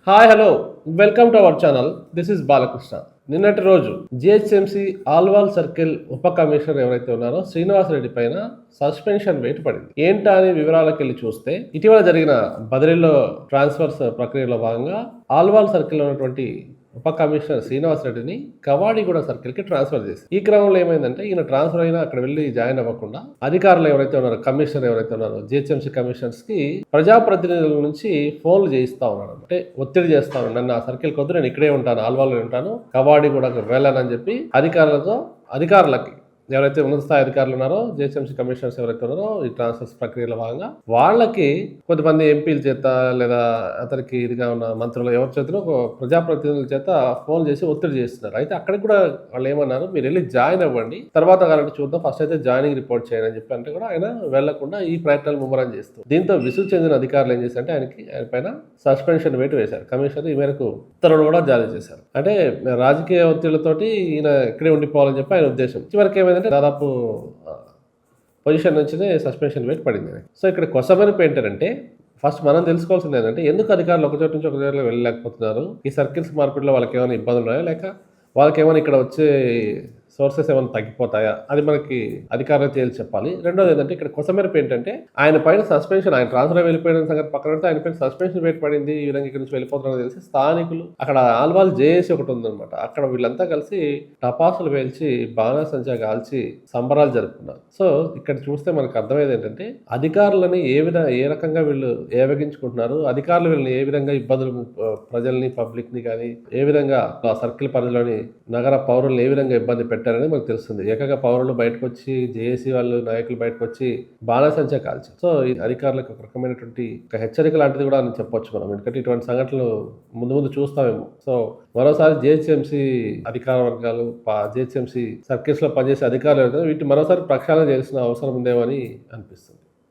Hi hello welcome to our channel. This is Balakrishna. నిన్నటి రోజు GHMC Alwal circle ఉప commissioner ఎవరైతే ఉన్నారో శ్రీనివాసరెడ్డి పైన సస్పెన్షన్ వేటు పడింది. ఏంటా అని వివరాలకు వెళ్ళి చూస్తే ఇటీవల జరిగిన బదిలీలో ట్రాన్స్ఫర్స్ ప్రక్రియలో భాగంగా ఆల్వాల్ సర్కిల్ ఉన్నటువంటి ఉప కమిషనర్ శ్రీనివాసరెడ్డిని కవాడిగూడ సర్కిల్ కి ట్రాన్స్ఫర్ చేశారు. ఈ క్రమంలో ఏమైందంటే ఈయన ట్రాన్స్ఫర్ అయినా అక్కడ వెళ్ళి జాయిన్ అవ్వకుండా అధికారులు ఎవరైతే ఉన్నారో కమిషనర్ ఎవరైతే ఉన్నారో జిహెచ్ఎంసీ కమిషనర్స్ కి ప్రజాప్రతినిధుల నుంచి ఫోన్లు చేయిస్తా ఉన్నాడు. అంటే ఒత్తిడి చేస్తా ఉన్నాడు, నన్ను ఆ సర్కిల్ కొద్దు, నేను ఇక్కడే ఉంటాను, ఆల్వాల్లో ఉంటాను, కవాడిగూడకు వెళ్ళానని చెప్పి అధికారులకి ఎవరైతే ఉన్నత స్థాయి అధికారులు ఉన్నారో జిహెచ్ఎంసీ కమిషనర్స్ ఎవరైతే ఉన్నారో ఈ ట్రాన్స్ఫర్స్ ప్రక్రియలో భాగంగా వాళ్ళకి కొంతమంది ఎంపీల చేత లేదా అతనికి ఇదిగా ఉన్న మంత్రులు ఎవరి చేతనో ప్రజాప్రతినిధుల చేత ఫోన్ చేసి ఒత్తిడి చేస్తున్నారు. అయితే అక్కడికి కూడా వాళ్ళు ఏమన్నారు, మీరు వెళ్ళి జాయిన్ అవ్వండి, తర్వాత కాలంటే చూద్దాం, ఫస్ట్ అయితే జాయినింగ్ రిపోర్ట్ చేయండి అని చెప్పి అంటే కూడా ఆయన వెళ్లకుండా ఈ ప్రయత్నాలు ముమ్మరం చేస్తూ దీంతో విసుగు చెందిన అధికారులు ఏం చేశారంటే ఆయన పైన సస్పెన్షన్ వేటు వేశారు. కమిషనర్ ఈ మేరకు ఉత్తర్వులు కూడా జారీ చేశారు. అంటే రాజకీయ ఒత్తిళ్లతోటి ఈయన ఇక్కడే ఉండిపోవాలని చెప్పి ఆయన ఉద్దేశం. చివరికి ఏమైందంటే దాదాపు పొజిషన్ నుంచినే సస్పెన్షన్ వేటు పడింది. సో ఇక్కడ కొసమనిపు ఏంటంటే ఫస్ట్ మనం తెలుసుకోవాల్సింది ఏంటంటే ఎందుకు అధికారులు ఒక చోటు నుంచి ఒక చోట వెళ్ళలేకపోతున్నారు, ఈ సర్కిల్స్ మార్పిడిలో వాళ్ళకి ఏమైనా ఇబ్బందులు ఉన్నాయా, లేక వాళ్ళకి ఏమైనా ఇక్కడ వచ్చే సోర్సెస్ ఏమైనా తగ్గిపోతాయా, అది మనకి అధికారులు తేల్చి చెప్పాలి. రెండోది ఏంటంటే ఇక్కడ కొసమెరుపు ఏంటంటే ఆయన పైన సస్పెన్షన్, ఆయన ట్రాన్స్ఫర్ వెళ్ళిపోయిన సంగతి పక్కన పెడితే ఆయన పైన సస్పెన్షన్ వేటు పడింది, ఈ విధంగా ఇక్కడ నుంచి వెళ్ళిపోతున్నారని తెలిసి స్థానికులు అక్కడ ఆల్వాల్ జేఏసీ ఒకటి ఉందన్నమాట, అక్కడ వీళ్ళంతా కలిసి టపాసులు పేల్చి బాణాసంచా కాల్చి సంబరాలు జరుపుకున్నారు. సో ఇక్కడ చూస్తే మనకు అర్థమయ్యేది ఏంటంటే అధికారులని ఏ రకంగా వీళ్ళు ఏవగించుకుంటున్నారు, అధికారులు వీళ్ళని ఏ విధంగా ఇబ్బందులు, ప్రజల్ని పబ్లిక్ని కానీ ఏ విధంగా ఆ సర్కిల్ పరిధిలోని నగర పౌరులను ఏ విధంగా ఇబ్బంది పెట్టారనేది మనకు తెలుస్తుంది. ఏకంగా పౌరులు బయటకు వచ్చి జేఏసీ వాళ్ళు నాయకులు బయటకు వచ్చి బాణాసంచా కాల్చారు. సో ఈ అధికారులకు ఒక రకమైనటువంటి ఒక హెచ్చరిక లాంటిది కూడా అని చెప్పొచ్చు మనం, ఎందుకంటే ఇటువంటి సంఘటనలు ముందు చూస్తామేమో. సో మరోసారి జిహెచ్ఎంసీ అధికార వర్గాలు, జిహెచ్ఎంసీ సర్కిల్స్ లో పనిచేసే అధికారులు వీటిని మరోసారి ప్రక్షాళన చేయాల్సిన అవసరం ఉందేమో అని అనిపిస్తుంది.